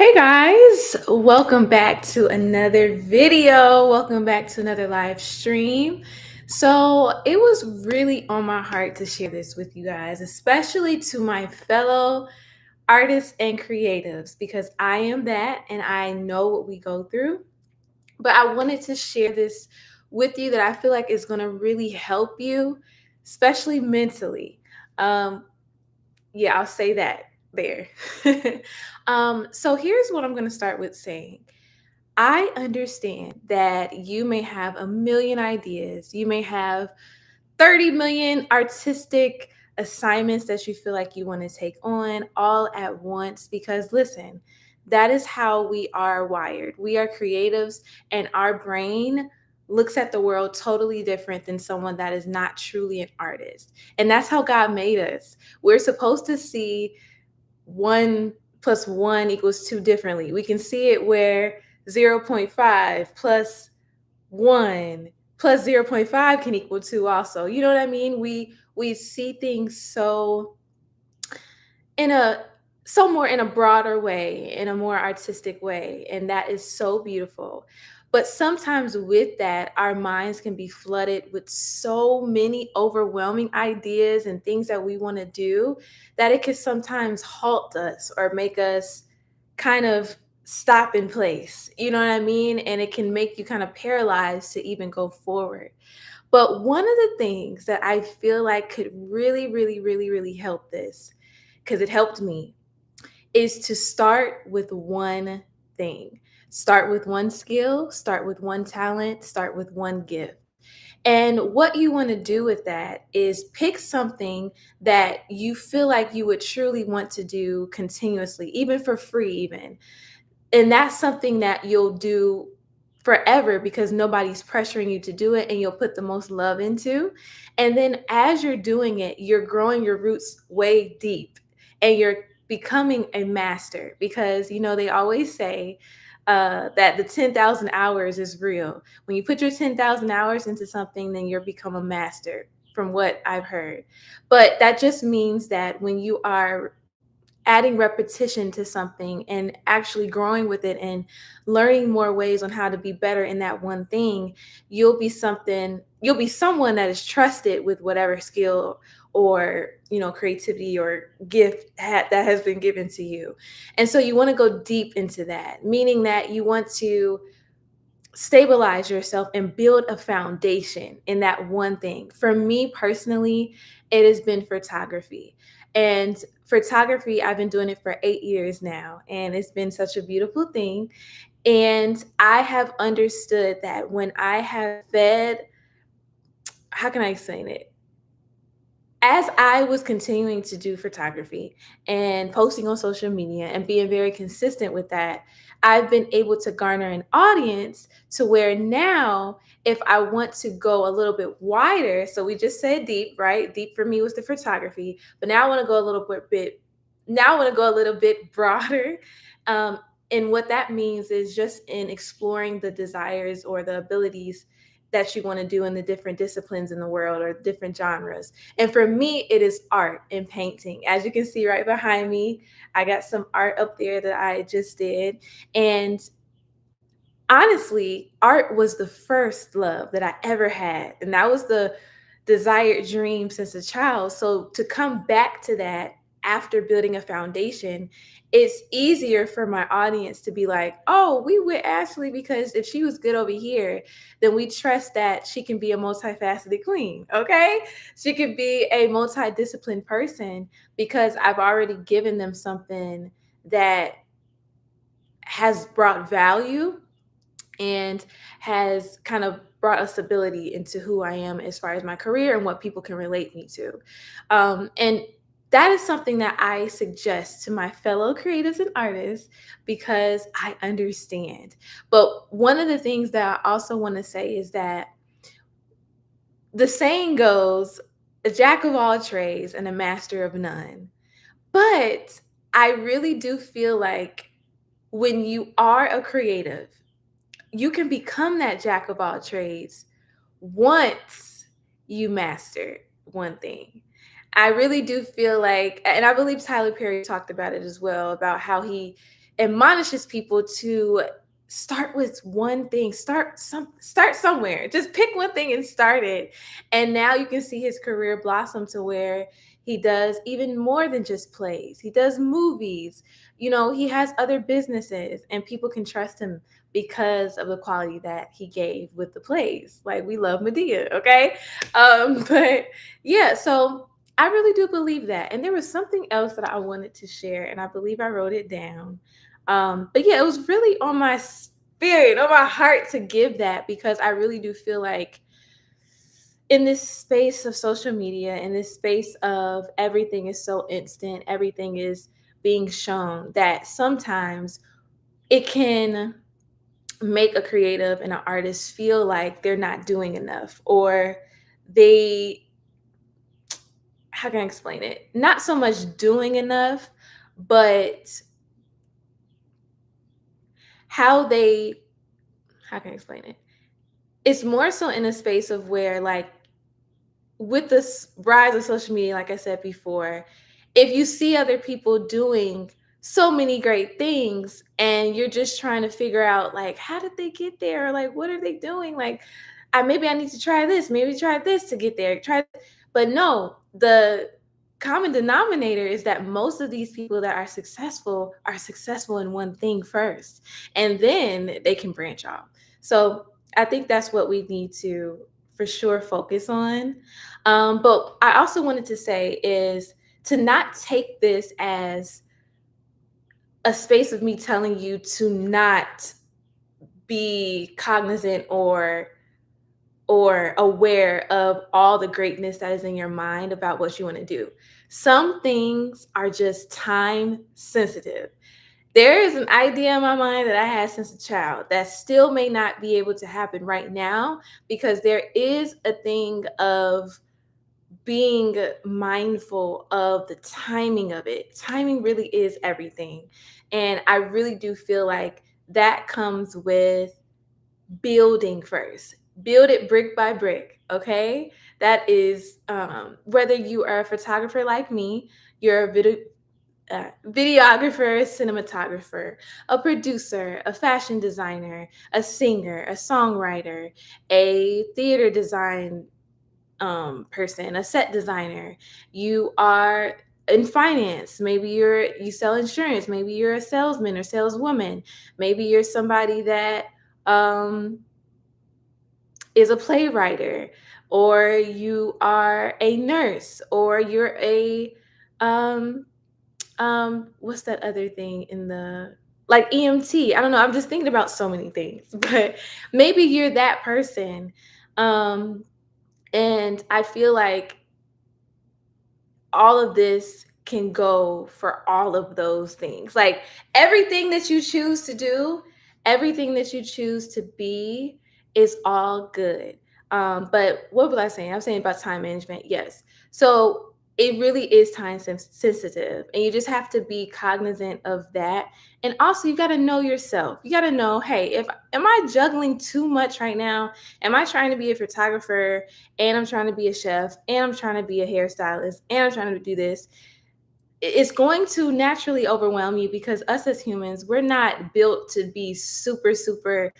Hey guys, welcome back to another video. Welcome back to another live stream. So, it was really on my heart to share this with you guys, especially to my fellow artists and creatives, because I am that and I know what we go through. But I wanted to share this with you that I feel like is going to really help you, especially mentally. Um, yeah, I'll say that there. So here's what I'm going to start with saying. I understand that you may have a million ideas. You may have 30 million artistic assignments that you feel like you want to take on all at once because listen, that is how we are wired. We are creatives and our brain looks at the world totally different than someone that is not truly an artist. And that's how God made us. We're supposed to see one plus one equals two differently. We can see it where zero point 0.5 plus one plus zero point 0.5 can equal two also. You know what I mean? We see things in a more in a broader way, in a more artistic way, and that is so beautiful. But sometimes with that, our minds can be flooded with so many overwhelming ideas and things that we want to do that it can sometimes halt us or make us kind of stop in place. You know what I mean? And it can make you kind of paralyzed to even go forward. But one of the things that I feel like could really, really, really, really help this, because it helped me, is to start with one thing. Start with one skill, start with one talent, start with one gift. And what you want to do with that is pick something that you feel like you would truly want to do continuously, even for free, even. And that's something that you'll do forever because nobody's pressuring you to do it and you'll put the most love into. And then as you're doing it, you're growing your roots way deep and you're becoming a master because, they always say that the 10,000 hours is real. When you put your 10,000 hours into something, then you're become a master from what I've heard. But that just means that when you are adding repetition to something and actually growing with it and learning more ways on how to be better in that one thing, you'll be someone that is trusted with whatever skill or creativity or that has been given to you. And so you want to go deep into that, meaning that you want to stabilize yourself and build a foundation in that one thing. For me personally, it has been photography. And photography, I've been doing it for 8 years now, and it's been such a beautiful thing. And I have understood that when I have fed, how can I explain it? As I was continuing to do photography and posting on social media and being very consistent with that, I've been able to garner an audience to where now, if I want to go a little bit wider, so we just said deep, right? Deep for me was the photography, but now I want to go a little now I want to go a little bit broader. Um, and what that means is just in exploring the desires or the abilities that you want to do in the different disciplines in the world or different genres. And for me, it is art and painting. As you can see right behind me, I got some art up there that I just did. And honestly, art was the first love that I ever had. And that was the desired dream since a child. So to come back to that after building a foundation, it's easier for my audience to be like, oh, we with Ashley because if she was good over here, then we trust that she can be a multifaceted queen. Okay. She could be a multidisciplined person because I've already given them something that has brought value and has kind of brought a stability into who I am as far as my career and what people can relate me to. And that is something that I suggest to my fellow creatives and artists because I understand. But one of the things that I also want to say is that the saying goes, a jack of all trades and a master of none. But I really do feel like when you are a creative, you can become that jack of all trades once you master one thing. I really do feel like, and I believe Tyler Perry talked about it as well, about how he admonishes people to start with one thing, start somewhere, just pick one thing and start it. And now you can see his career blossom to where he does even more than just plays. He does movies. He has other businesses, and people can trust him because of the quality that he gave with the plays. Like, we love Medea, okay? But yeah, so I really do believe that. And there was something else that I wanted to share, and I believe I wrote it down. But yeah, it was really on my spirit, on my heart to give that, because I really do feel like in this space of social media, in this space of everything is so instant, everything is being shown, that sometimes it can make a creative and an artist feel like they're not doing enough, or they, how can I explain it? Not so much doing enough, but how they, how can I explain it? It's more so in a space of where, like, with this rise of social media, like I said before, if you see other people doing so many great things and you're just trying to figure out, like, how did they get there? Or, like, what are they doing? Like, maybe I need to try this, maybe try this to get there. But no, the common denominator is that most of these people that are successful in one thing first, and then they can branch off. So I think that's what we need to for sure focus on. But I also wanted to say is to not take this as a space of me telling you to not be cognizant or aware of all the greatness that is in your mind about what you want to do. Some things are just time sensitive. There is an idea in my mind that I had since a child that still may not be able to happen right now, because there is a thing of being mindful of the timing of it. Timing really is everything. And I really do feel like that comes with building first. Build it brick by brick, okay? That is, whether you are a photographer like me, you're a videographer, cinematographer, a producer, a fashion designer, a singer, a songwriter, a theater design person, a set designer. You are in finance. Maybe you sell insurance. Maybe you're a salesman or saleswoman. Maybe you're somebody that um, is a playwright, or you are a nurse, or you're a what's that other thing in the, like, EMT. I don't know. I'm just thinking about so many things, but maybe you're that person. Um, and I feel like all of this can go for all of those things. Like, everything that you choose to do, everything that you choose to be is all good. But what was I saying? I'm saying about time management. Yes. So it really is time sensitive, and you just have to be cognizant of that. And also, you got to know yourself. You got to know, hey, if am I juggling too much right now? Am I trying to be a photographer, and I'm trying to be a chef, and I'm trying to be a hairstylist, and I'm trying to do this? It's going to naturally overwhelm you, because us as humans, we're not built to be super, super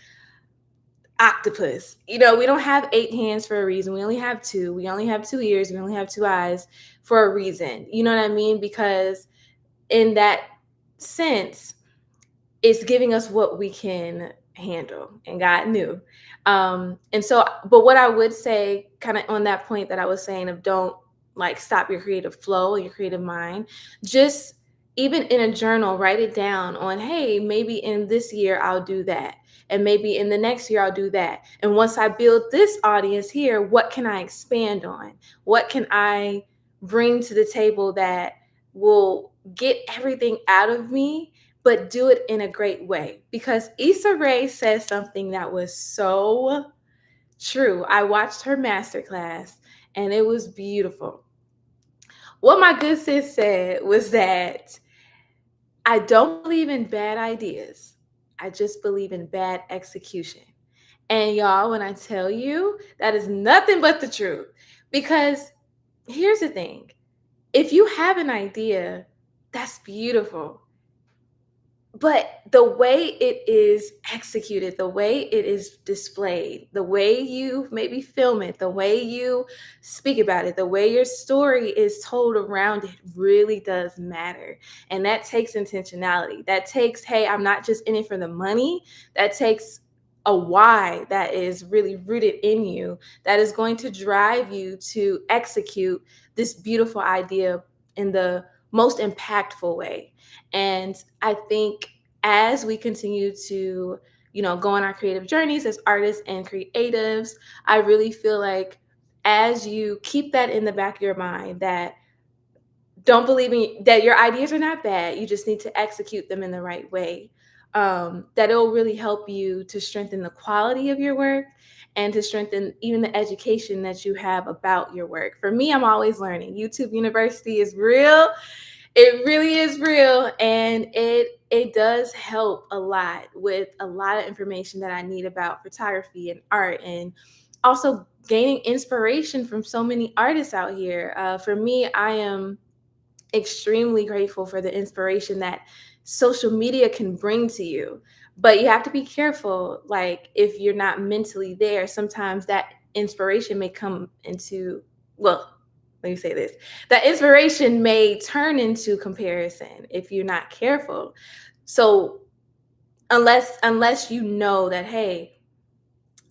octopus. We don't have 8 hands for a reason. We only have two. We only have 2 ears. We only have 2 eyes for a reason. You know what I mean? Because in that sense, it's giving us what we can handle, and God knew. And so, but what I would say, kind of on that point that I was saying of don't, like, stop your creative flow and your creative mind, just even in a journal, write it down on, hey, maybe in this year I'll do that. And maybe in the next year I'll do that. And once I build this audience here, what can I expand on? What can I bring to the table that will get everything out of me, but do it in a great way? Because Issa Rae said something that was so true. I watched her masterclass and it was beautiful. What my good sis said was that I don't believe in bad ideas. I just believe in bad execution. And y'all, when I tell you, that is nothing but the truth. Because here's the thing. If you have an idea, that's beautiful. but the way it is executed, the way it is displayed, the way you maybe film it, the way you speak about it, the way your story is told around it really does matter. And that takes intentionality. That takes, hey, I'm not just in it for the money. That takes a why that is really rooted in you, that is going to drive you to execute this beautiful idea in the most impactful way. And I think as we continue to, go on our creative journeys as artists and creatives, I really feel like as you keep that in the back of your mind, that don't believe in that your ideas are not bad, you just need to execute them in the right way. That it'll really help you to strengthen the quality of your work and to strengthen even the education that you have about your work. For me, I'm always learning. YouTube University is real. It really is real, and it does help a lot with a lot of information that I need about photography and art, and also gaining inspiration from so many artists out here. For me, I am extremely grateful for the inspiration that social media can bring to you. But you have to be careful. Like, if you're not mentally there, sometimes that inspiration may come into, well, let me say this, that inspiration may turn into comparison if you're not careful. So unless you know that, hey,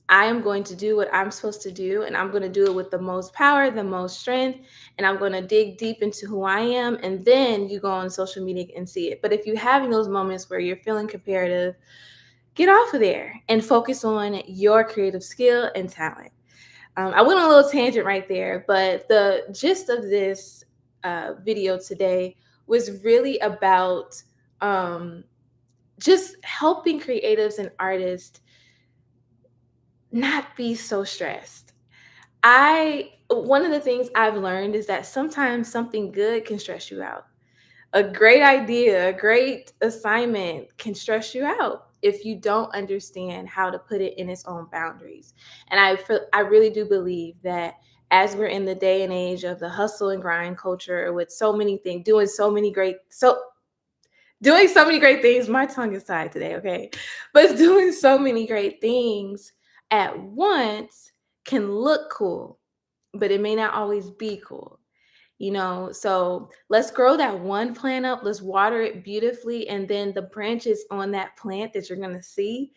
I am going to do what I'm supposed to do, and I'm going to do it with the most power, the most strength, and I'm going to dig deep into who I am. And then you go on social media and see it. But if you're having those moments where you're feeling comparative, get off of there and focus on your creative skill and talent. I went on a little tangent right there, but the gist of this video today was really about just helping creatives and artists not be so stressed. I One of the things I've learned is that sometimes something good can stress you out. A great idea, a great assignment can stress you out if you don't understand how to put it in its own boundaries. And I really do believe that as we're in the day and age of the hustle and grind culture with so many things, doing so many great things, my tongue is tied today, okay? But doing so many great things at once can look cool, but it may not always be cool. So let's grow that one plant up, let's water it beautifully, and then the branches on that plant that you're going to see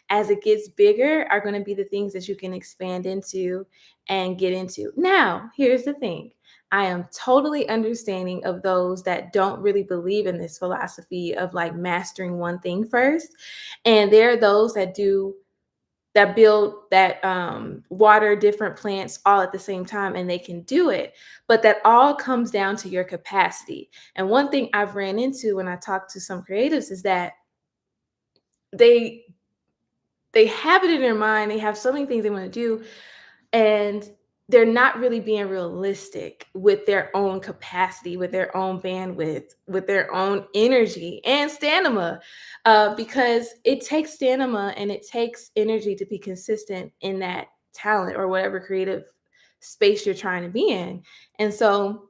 as it gets bigger are going to be the things that you can expand into and get into. Now, here's the thing. I am totally understanding of those that don't really believe in this philosophy of like mastering one thing first. And there are those that build that water different plants all at the same time, and they can do it, but that all comes down to your capacity. And one thing I've ran into when I talk to some creatives is that they they have it in their mind, they have so many things they want to do, and they're not really being realistic with their own capacity, with their own bandwidth, with their own energy and stamina, because it takes stamina and it takes energy to be consistent in that talent or whatever creative space you're trying to be in. And so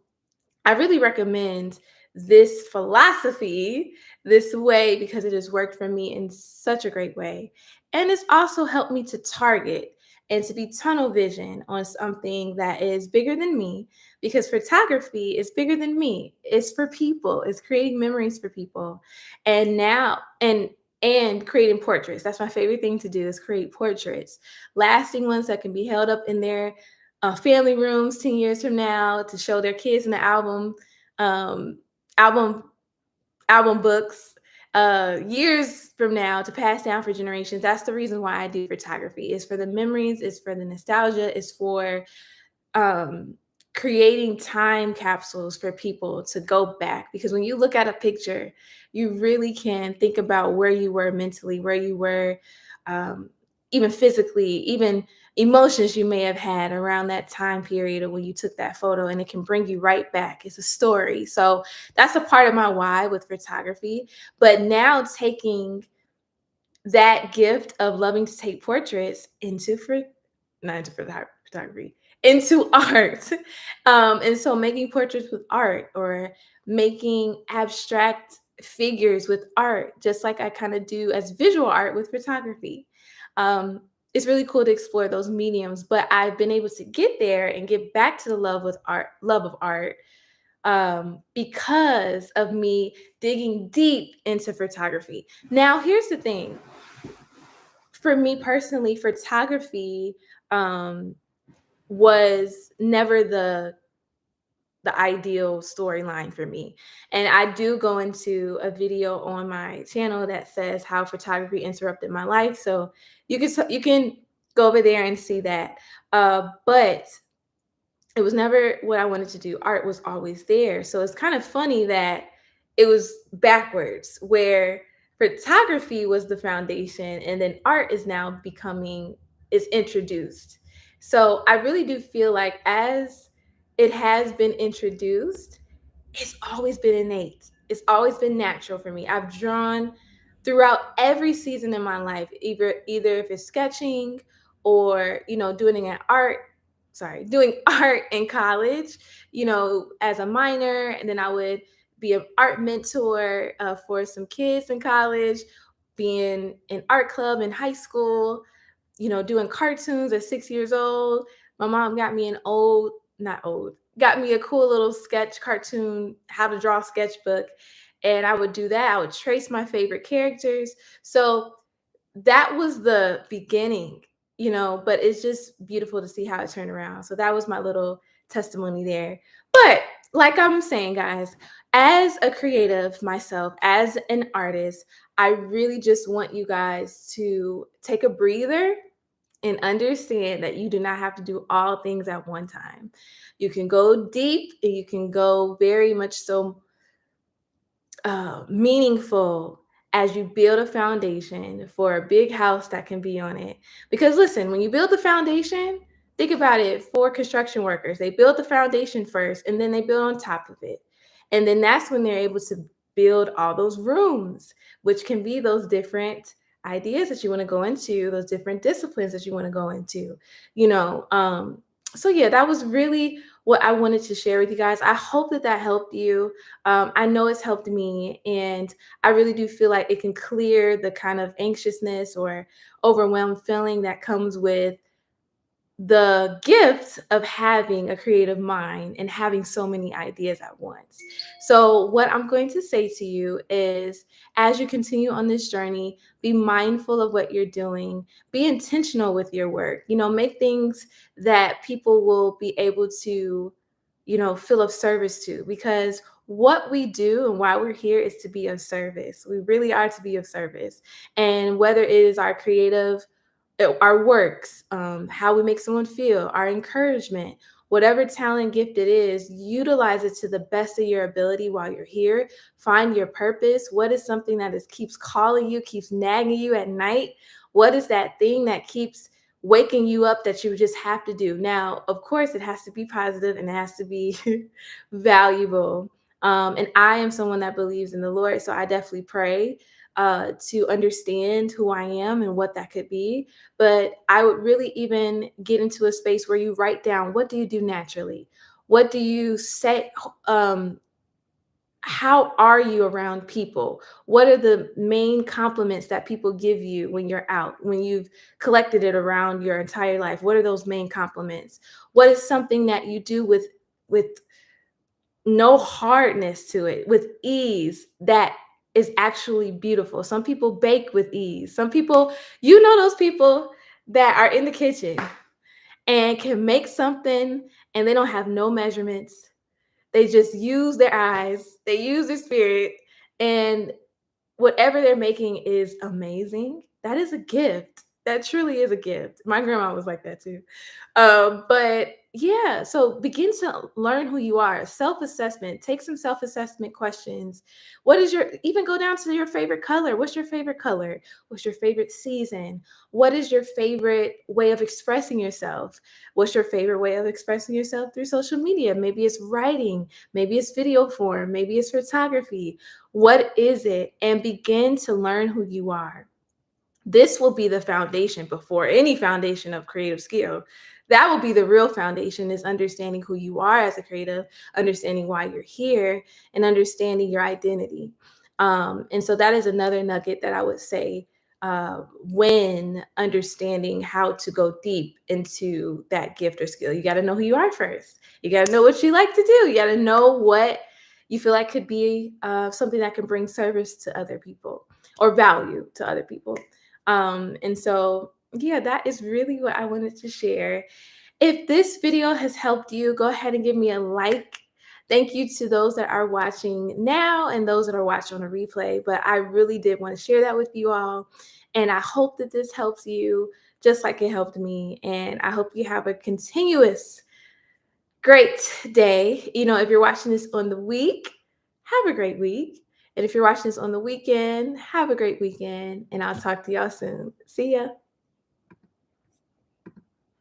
I really recommend this philosophy, this way, because it has worked for me in such a great way. And it's also helped me to target and to be tunnel vision on something that is bigger than me, because photography is bigger than me. It's for people, it's creating memories for people. And now, and creating portraits. That's my favorite thing to do, is create portraits, lasting ones that can be held up in their family rooms 10 years from now to show their kids in the um, album, album books years from now to pass down for generations. That's the reason why I do photography. It's for the memories, it's for the nostalgia, it's for um, creating time capsules for people to go back. Because when you look at a picture, you really can think about where you were mentally, where you were, um, even physically, even emotions you may have had around that time period or when you took that photo, and it can bring you right back. It's a story. So that's a part of my why with photography. But now taking that gift of loving to take portraits not into photography, into art. And so making portraits with art, or making abstract figures with art, just like I kind of do as visual art with photography. Um, it's really cool to explore those mediums, but I've been able to get there and get back to the love of art, because of me digging deep into photography. Now, here's the thing: for me personally, photography um, was never the ideal storyline for me. And I do go into a video on my channel that says how photography interrupted my life. So you can go over there and see that. But it was never what I wanted to do. Art was always there. So it's kind of funny that it was backwards, where photography was the foundation and then art is now becoming is introduced. So I really do feel like as it has been introduced, it's always been innate. It's always been natural for me. I've drawn throughout every season in my life, either if it's sketching or doing an art, doing art in college, as a minor, and then I would be an art mentor for some kids in college, being in art club in high school, doing cartoons at 6 years old. My mom got me an not old, got me a cool little sketch cartoon, how to draw sketchbook. And I would do that. I would trace my favorite characters. So that was the beginning, but it's just beautiful to see how it turned around. So that was my little testimony there. But like I'm saying, guys, as a creative myself, as an artist, I really just want you guys to take a breather and understand that you do not have to do all things at one time. You can go deep and you can go very much so meaningful as you build a foundation for a big house that can be on it. Because listen, when you build the foundation, think about it for construction workers. They build the foundation first and then they build on top of it. And then that's when they're able to build all those rooms, which can be those different ideas that you want to go into, those different disciplines that you want to go into, you know. So yeah, that was really what I wanted to share with you guys. I hope that that helped you. I know it's helped me, and I really do feel like it can clear the kind of anxiousness or overwhelmed feeling that comes with the gift of having a creative mind and having so many ideas at once. So, what I'm going to say to you is as you continue on this journey, be mindful of what you're doing, be intentional with your work, make things that people will be able to, feel of service to, because what we do and why we're here is to be of service. We really are to be of service. And whether it is our creative our works, how we make someone feel, our encouragement, whatever talent gift it is, utilize it to the best of your ability while you're here. Find your purpose. What is something that keeps calling you, keeps nagging you at night? What is that thing that keeps waking you up that you just have to do? Now, of course, it has to be positive and it has to be valuable. And I am someone that believes in the Lord, so I definitely pray to understand who I am and what that could be. But I would really even get into a space where you write down, what do you do naturally? What do you say? How are you around people? What are the main compliments that people give you when you're out, when you've collected it around your entire life? What are those main compliments? What is something that you do with no hardness to it, with ease, that is actually beautiful? Some people bake with ease. Some people, those people that are in the kitchen and can make something and they don't have no measurements. They just use their eyes, they use their spirit, and whatever they're making is amazing. That is a gift. That truly is a gift. My grandma was like that too. But yeah, so begin to learn who you are. Self-assessment. Take some self-assessment questions. Even go down to your favorite color. What's your favorite color? What's your favorite season? What is your favorite way of expressing yourself? What's your favorite way of expressing yourself through social media? Maybe it's writing, maybe it's video form, maybe it's photography. What is it? And begin to learn who you are. This will be the foundation before any foundation of creative skill. That will be the real foundation, is understanding who you are as a creative, understanding why you're here, and understanding your identity. And so that is another nugget that I would say when understanding how to go deep into that gift or skill. You got to know who you are first. You got to know what you like to do. You got to know what you feel like could be something that can bring service to other people or value to other people. And so, yeah, that is really what I wanted to share. If this video has helped you, go ahead and give me a like. Thank you to those that are watching now and those that are watching on a replay. But I really did want to share that with you all. And I hope that this helps you just like it helped me. And I hope you have a continuous great day. If you're watching this on the week, have a great week. And if you're watching this on the weekend, have a great weekend. And I'll talk to y'all soon. See ya.